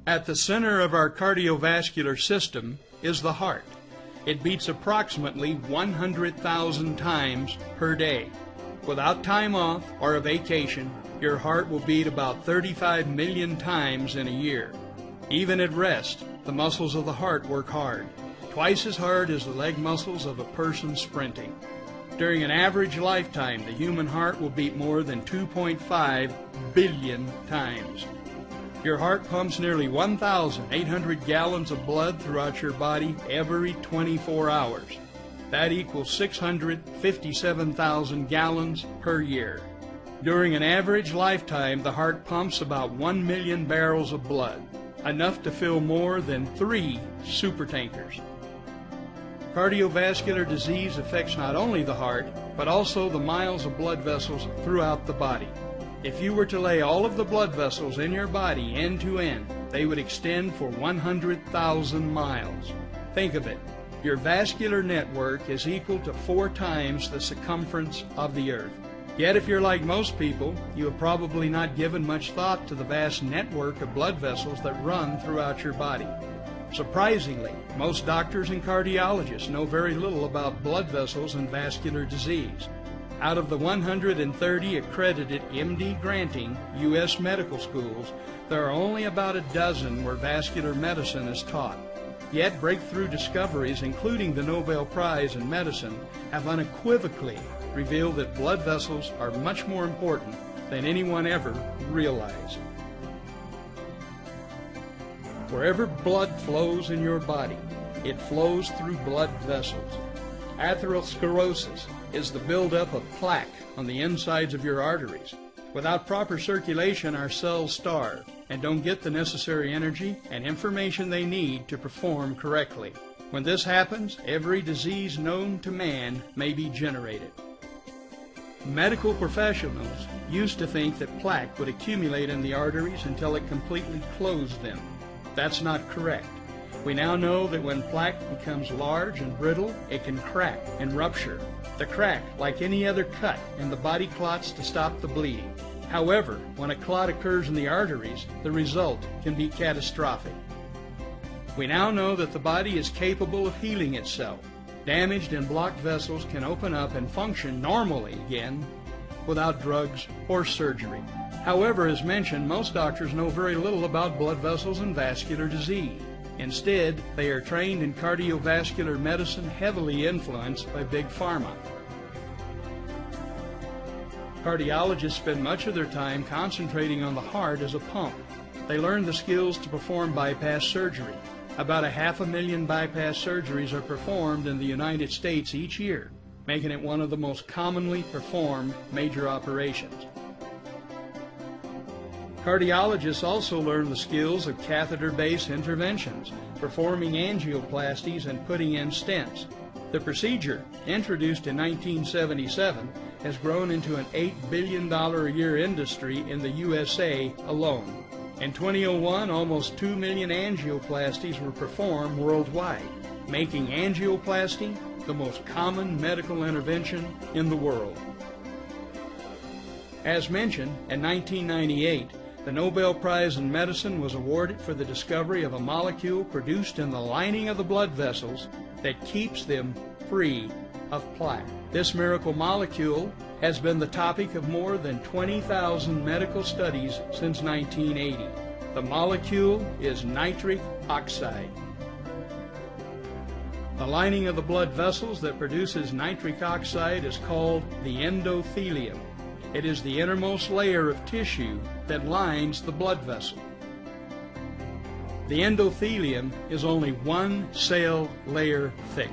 At the center of our cardiovascular system is the heart. It beats approximately 100,000 times per day. Without time off or a vacation, your heart will beat about 35 million times in a year. Even at rest, the muscles of the heart work hard, twice as hard as the leg muscles of a person sprinting. During an average lifetime, the human heart will beat more than 2.5 billion times. Your heart pumps nearly 1,800 gallons of blood throughout your body every 24 hours. That equals 657,000 gallons per year. During an average lifetime, the heart pumps about 1 million barrels of blood, enough to fill more than 3 supertankers. Cardiovascular disease affects not only the heart, but also the miles of blood vessels throughout the body. If you were to lay all of the blood vessels in your body end to end, they would extend for 100,000 miles. Think of it. Your vascular network is equal to 4 times the circumference of the earth. Yet if you're like most people, you have probably not given much thought to the vast network of blood vessels that run throughout your body. Surprisingly, most doctors and cardiologists know very little about blood vessels and vascular disease. Out of the 130 accredited MD granting U.S. medical schools, there are only about a dozen where vascular medicine is taught. Yet breakthrough discoveries, including the Nobel Prize in medicine, have unequivocally revealed that blood vessels are much more important than anyone ever realized. Wherever blood flows in your body, it flows through blood vessels. Atherosclerosis is the buildup of plaque on the insides of your arteries. Without proper circulation, our cells starve and don't get the necessary energy and information they need to perform correctly. When this happens, every disease known to man may be generated. Medical professionals used to think that plaque would accumulate in the arteries until it completely closed them. That's not correct. We now know that when plaque becomes large and brittle, it can crack and rupture. The crack, like any other cut, and the body clots to stop the bleeding. However, when a clot occurs in the arteries, the result can be catastrophic. We now know that the body is capable of healing itself. Damaged and blocked vessels can open up and function normally again without drugs or surgery. However, as mentioned, most doctors know very little about blood vessels and vascular disease. Instead, they are trained in cardiovascular medicine heavily influenced by Big Pharma. Cardiologists spend much of their time concentrating on the heart as a pump. They learn the skills to perform bypass surgery. About 500,000 bypass surgeries are performed in the United States each year, making it one of the most commonly performed major operations. Cardiologists also learn the skills of catheter-based interventions, performing angioplasties and putting in stents. The procedure, introduced in 1977, has grown into an $8 billion a year industry in the USA alone. In 2001, almost 2 million angioplasties were performed worldwide, making angioplasty the most common medical intervention in the world. As mentioned, in 1998, the Nobel Prize in medicine was awarded for the discovery of a molecule produced in the lining of the blood vessels that keeps them free of plaque. This miracle molecule has been the topic of more than 20,000 medical studies since 1980. The molecule is nitric oxide. The lining of the blood vessels that produces nitric oxide is called the endothelium. It is the innermost layer of tissue that lines the blood vessel. The endothelium is only 1 cell layer thick.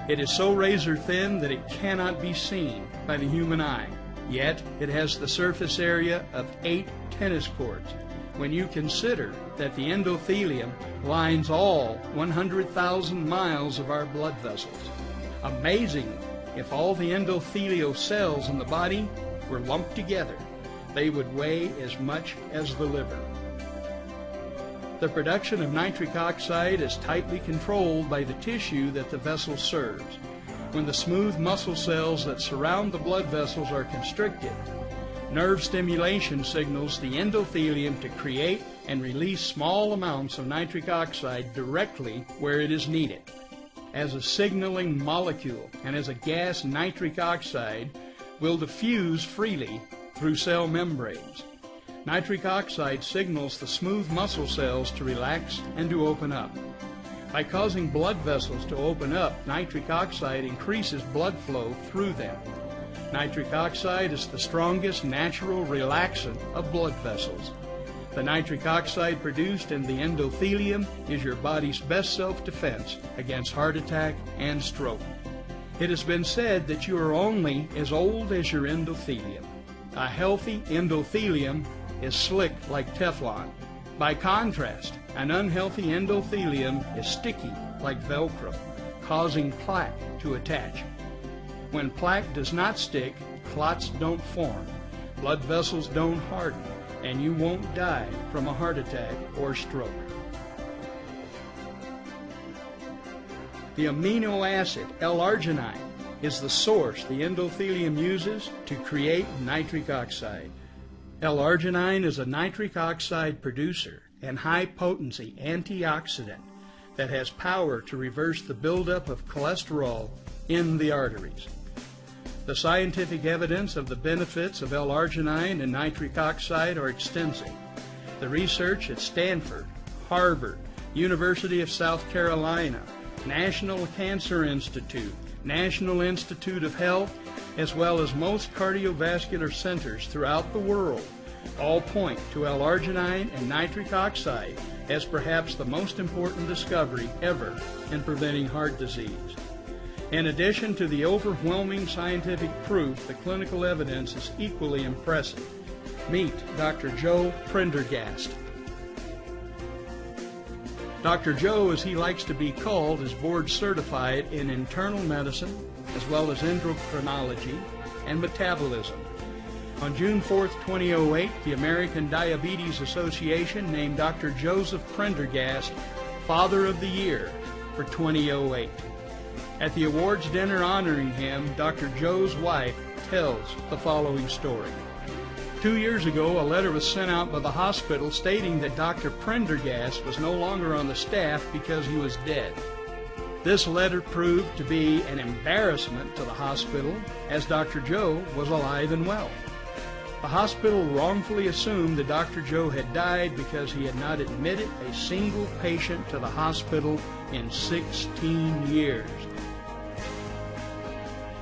It is so razor thin that it cannot be seen by the human eye. Yet it has the surface area of 8 tennis courts. When you consider that the endothelium lines all 100,000 miles of our blood vessels. Amazingly, if all the endothelial cells in the body were lumped together, they would weigh as much as the liver. The production of nitric oxide is tightly controlled by the tissue that the vessel serves. When the smooth muscle cells that surround the blood vessels are constricted, nerve stimulation signals the endothelium to create and release small amounts of nitric oxide directly where it is needed. As a signaling molecule and as a gas, nitric oxide will diffuse freely through cell membranes. Nitric oxide signals the smooth muscle cells to relax and to open up. By causing blood vessels to open up, nitric oxide increases blood flow through them. Nitric oxide is the strongest natural relaxant of blood vessels. The nitric oxide produced in the endothelium is your body's best self-defense against heart attack and stroke. It has been said that you are only as old as your endothelium. A healthy endothelium is slick like Teflon. By contrast, an unhealthy endothelium is sticky like Velcro, causing plaque to attach. When plaque does not stick, clots don't form, blood vessels don't harden, and you won't die from a heart attack or stroke. The amino acid L-arginine is the source the endothelium uses to create nitric oxide. L-arginine is a nitric oxide producer and high-potency antioxidant that has power to reverse the buildup of cholesterol in the arteries. The scientific evidence of the benefits of L-arginine and nitric oxide are extensive. The research at Stanford, Harvard, University of South Carolina, National Cancer Institute, National Institute of Health, as well as most cardiovascular centers throughout the world, all point to L-arginine and nitric oxide as perhaps the most important discovery ever in preventing heart disease. In addition to the overwhelming scientific proof, the clinical evidence is equally impressive. Meet Dr. Joe Prendergast. Dr. Joe, as he likes to be called, is board certified in internal medicine as well as endocrinology and metabolism. On June 4, 2008, the American Diabetes Association named Dr. Joseph Prendergast Father of the Year for 2008. At the awards dinner honoring him, Dr. Joe's wife tells the following story. 2 years ago, a letter was sent out by the hospital stating that Dr. Prendergast was no longer on the staff because he was dead. This letter proved to be an embarrassment to the hospital, as Dr. Joe was alive and well. The hospital wrongfully assumed that Dr. Joe had died because he had not admitted a single patient to the hospital in 16 years.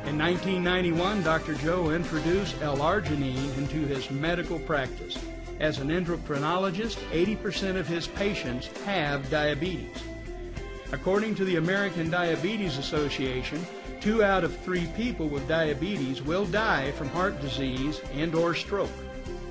In 1991, Dr. Joe introduced L-arginine into his medical practice. As an endocrinologist, 80% of his patients have diabetes. According to the American Diabetes Association, 2 out of 3 people with diabetes will die from heart disease and/or stroke.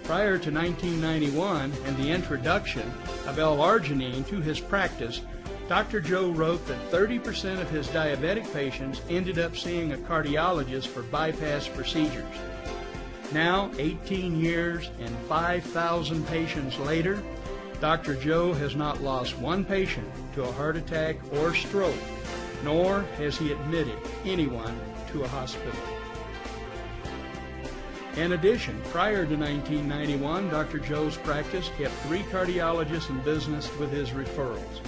Prior to 1991 and the introduction of L-arginine to his practice, Dr. Joe wrote that 30% of his diabetic patients ended up seeing a cardiologist for bypass procedures. Now, 18 years and 5,000 patients later, Dr. Joe has not lost one patient to a heart attack or stroke, nor has he admitted anyone to a hospital. In addition, prior to 1991, Dr. Joe's practice kept 3 cardiologists in business with his referrals.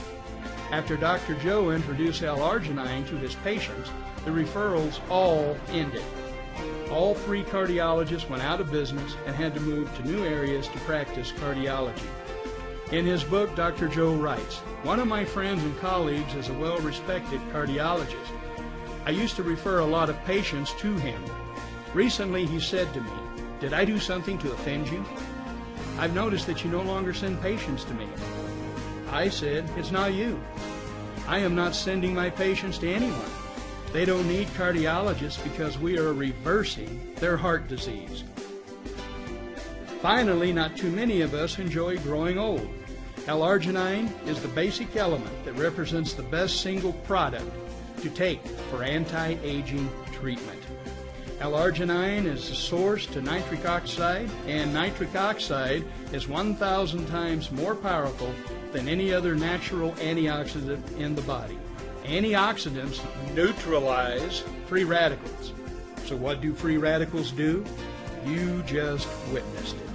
After Dr. Joe introduced L-arginine to his patients, the referrals all ended. All 3 cardiologists went out of business and had to move to new areas to practice cardiology. In his book, Dr. Joe writes, "One of my friends and colleagues is a well-respected cardiologist. I used to refer a lot of patients to him. Recently he said to me, 'Did I do something to offend you? I've noticed that you no longer send patients to me.' I said, 'It's not you. I am not sending my patients to anyone. They don't need cardiologists because we are reversing their heart disease.'" Finally, not too many of us enjoy growing old. L-arginine is the basic element that represents the best single product to take for anti-aging treatment. L-arginine is the source to nitric oxide, and nitric oxide is 1,000 times more powerful than any other natural antioxidant in the body. Antioxidants neutralize free radicals. So what do free radicals do? You just witnessed it.